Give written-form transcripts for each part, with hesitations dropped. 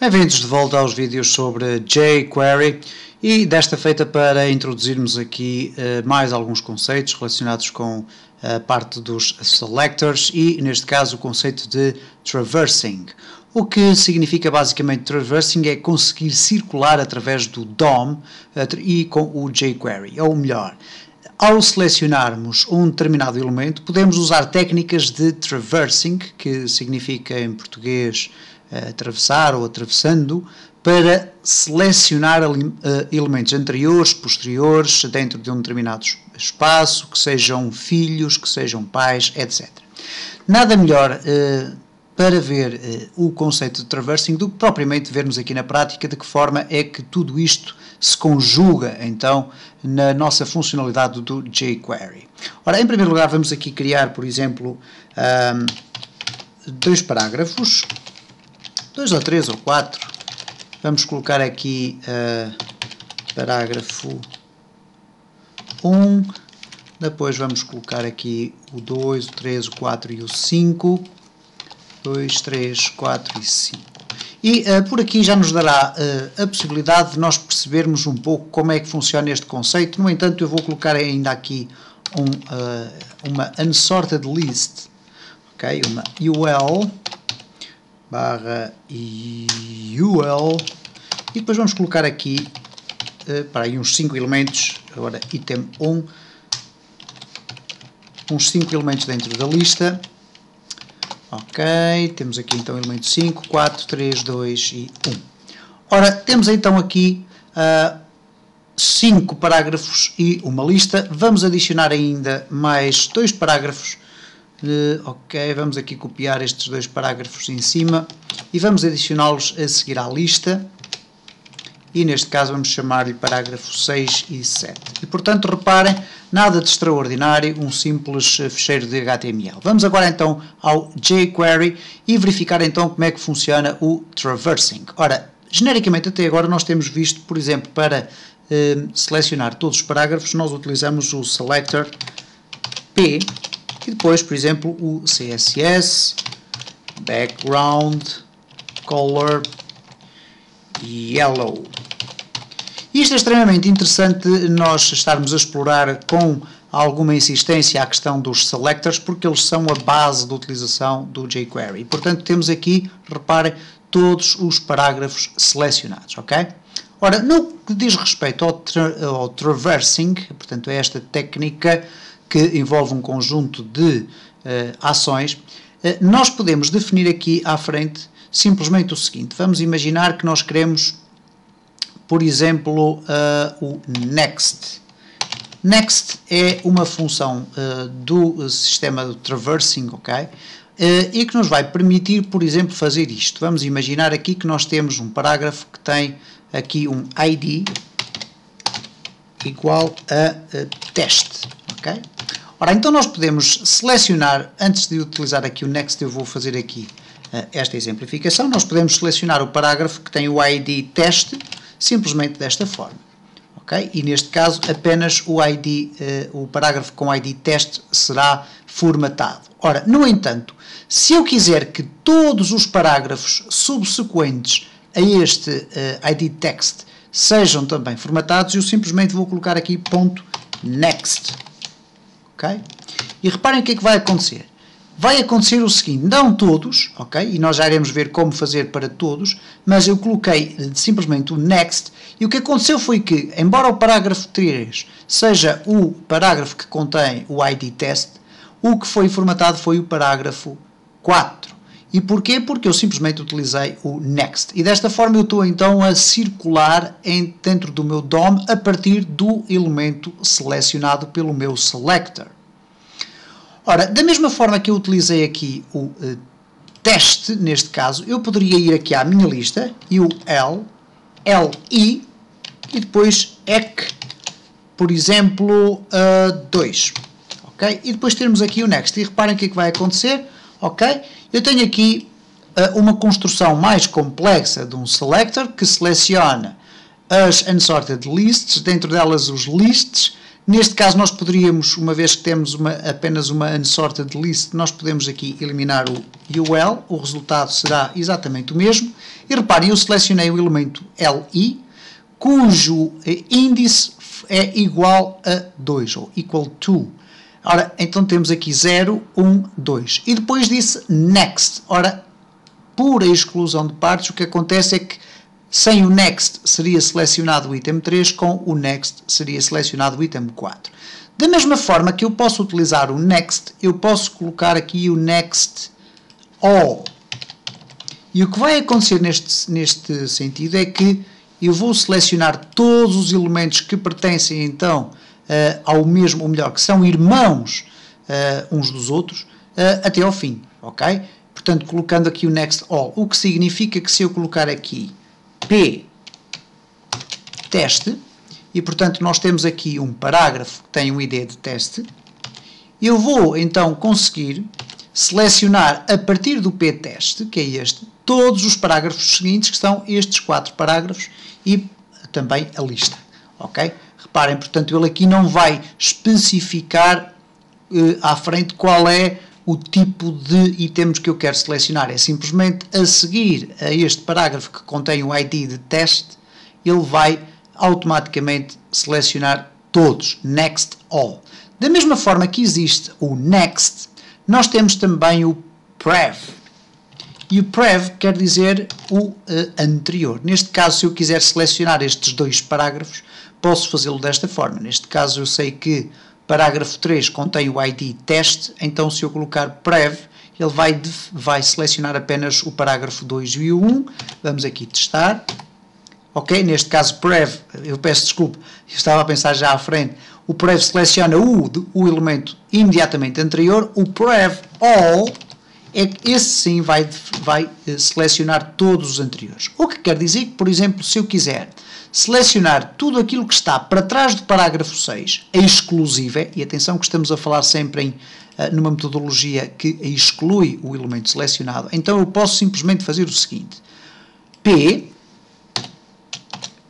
Bem-vindos de volta aos vídeos sobre jQuery e desta feita para introduzirmos aqui mais alguns conceitos relacionados com a parte dos selectors e, neste caso, o conceito de traversing. O que significa basicamente traversing é conseguir circular através do DOM e com o jQuery, ou melhor, ao selecionarmos um determinado elemento, podemos usar técnicas de traversing, que significa em português atravessar ou atravessando, para selecionar elementos anteriores, posteriores, dentro de um determinado espaço, que sejam filhos, que sejam pais, etc. Nada melhor para ver o conceito de traversing do que propriamente vermos aqui na prática de que forma é que tudo isto se conjuga então na nossa funcionalidade do jQuery. Ora, em primeiro lugar vamos aqui criar, por exemplo, dois parágrafos, 2 ou 3 ou 4, vamos colocar aqui parágrafo 1, depois vamos colocar aqui o 2, o 3, o 4 e o 5, 2, 3, 4 e 5. E por aqui já nos dará a possibilidade de nós percebermos um pouco como é que funciona este conceito. No entanto, eu vou colocar ainda aqui uma unsorted list, okay? Uma UL barra UL, e depois vamos colocar aqui para aí uns 5 elementos, agora item 1, uns 5 elementos dentro da lista. Ok, temos aqui então elemento 5, 4, 3, 2 e 1. Ora, temos então aqui 5 parágrafos e uma lista. Vamos adicionar ainda mais 2 parágrafos. Ok, vamos aqui copiar estes 2 parágrafos em cima e vamos adicioná-los a seguir à lista. E neste caso vamos chamar-lhe parágrafo 6 e 7. E portanto, reparem, nada de extraordinário, um simples fecheiro de HTML. Vamos agora então ao jQuery e verificar então como é que funciona o traversing. Ora, genericamente até agora nós temos visto, por exemplo, para selecionar todos os parágrafos, nós utilizamos o selector P e depois, por exemplo, o CSS, background, color, yellow. Isto é extremamente interessante nós estarmos a explorar com alguma insistência a questão dos selectors, porque eles são a base da utilização do jQuery. Portanto, temos aqui, reparem, todos os parágrafos selecionados, ok? Ora, no que diz respeito ao traversing, portanto, é esta técnica que envolve um conjunto de ações, nós podemos definir aqui à frente simplesmente o seguinte. Vamos imaginar que nós queremos, por exemplo, o next. Next é uma função do sistema do traversing, ok? E que nos vai permitir, por exemplo, fazer isto. Vamos imaginar aqui que nós temos um parágrafo que tem aqui um ID igual a teste, ok? Ora, então nós podemos selecionar, antes de utilizar aqui o next, eu vou fazer aqui esta exemplificação, nós podemos selecionar o parágrafo que tem o ID teste, simplesmente desta forma, ok? E neste caso apenas o parágrafo com ID teste será formatado. Ora, no entanto, se eu quiser que todos os parágrafos subsequentes a este ID text sejam também formatados, eu simplesmente vou colocar aqui .next, ok? E reparem o que é que vai acontecer. Vai acontecer o seguinte, não todos, ok? E nós já iremos ver como fazer para todos, mas eu coloquei simplesmente o next, e o que aconteceu foi que, embora o parágrafo 3 seja o parágrafo que contém o ID test, o que foi formatado foi o parágrafo 4. E porquê? Porque eu simplesmente utilizei o next. E desta forma eu estou então a circular dentro do meu DOM a partir do elemento selecionado pelo meu selector. Ora, da mesma forma que eu utilizei aqui o teste, neste caso, eu poderia ir aqui à minha lista, e o LI, e depois EC, por exemplo, 2. Ok? E depois temos aqui o next. E reparem o que é que vai acontecer. Ok? Eu tenho aqui uma construção mais complexa de um selector que seleciona as unsorted lists, dentro delas os lists, Neste caso nós poderíamos, uma vez que temos apenas uma unsorted list, nós podemos aqui eliminar o UL, o resultado será exatamente o mesmo. E reparem, eu selecionei o elemento LI, cujo índice é igual a 2, ou equal to. Ora, então temos aqui 0, 1, 2. E depois disse next. Ora, por exclusão de partes, o que acontece é que sem o next seria selecionado o item 3, com o next seria selecionado o item 4. Da mesma forma que eu posso utilizar o next, eu posso colocar aqui o next all. E o que vai acontecer neste sentido é que eu vou selecionar todos os elementos que pertencem então ao mesmo, ou melhor, que são irmãos uns dos outros, até ao fim, ok? Portanto, colocando aqui o next all, o que significa que se eu colocar aqui P teste, e portanto nós temos aqui um parágrafo que tem um ID de teste, eu vou então conseguir selecionar a partir do P teste, que é este, todos os parágrafos seguintes, que são estes 4 parágrafos, e também a lista, ok? Reparem, portanto, ele aqui não vai especificar à frente qual é o tipo de itens que eu quero selecionar. É simplesmente a seguir a este parágrafo que contém o ID de teste, ele vai automaticamente selecionar todos, next all. Da mesma forma que existe o next, nós temos também o prev. E o prev quer dizer o anterior. Neste caso, se eu quiser selecionar estes 2 parágrafos, posso fazê-lo desta forma. Neste caso, eu sei que parágrafo 3 contém o ID teste, então se eu colocar prev, ele vai selecionar apenas o parágrafo 2 e o 1. Vamos aqui testar. Ok? Neste caso, prev, eu peço desculpa, eu estava a pensar já à frente. O prev seleciona o elemento imediatamente anterior. O prev all, esse sim vai selecionar todos os anteriores. O que quer dizer que, por exemplo, se eu quiser selecionar tudo aquilo que está para trás do parágrafo 6, a exclusiva, e atenção que estamos a falar sempre numa metodologia que exclui o elemento selecionado, então eu posso simplesmente fazer o seguinte: P,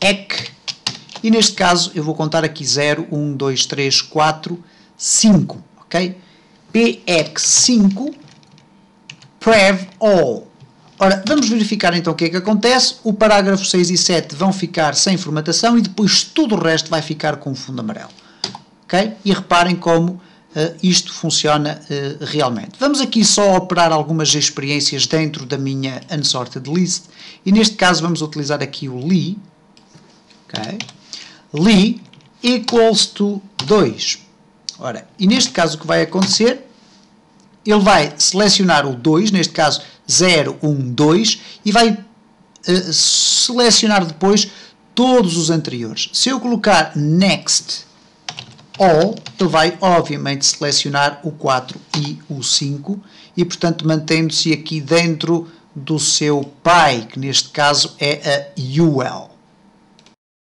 EC, e neste caso eu vou contar aqui 0, 1, 2, 3, 4, 5, ok? PEC 5, prev all. Ora, vamos verificar então o que é que acontece. O parágrafo 6 e 7 vão ficar sem formatação e depois tudo o resto vai ficar com fundo amarelo. Ok? E reparem como isto funciona realmente. Vamos aqui só operar algumas experiências dentro da minha unsorted list e neste caso vamos utilizar aqui o li. Ok? Li equals to 2. Ora, e neste caso o que vai acontecer? Ele vai selecionar o 2, neste caso 0, 1, 2, e vai selecionar depois todos os anteriores. Se eu colocar next all, ele vai obviamente selecionar o 4 e o 5, e portanto mantendo-se aqui dentro do seu pai, que neste caso é a UL.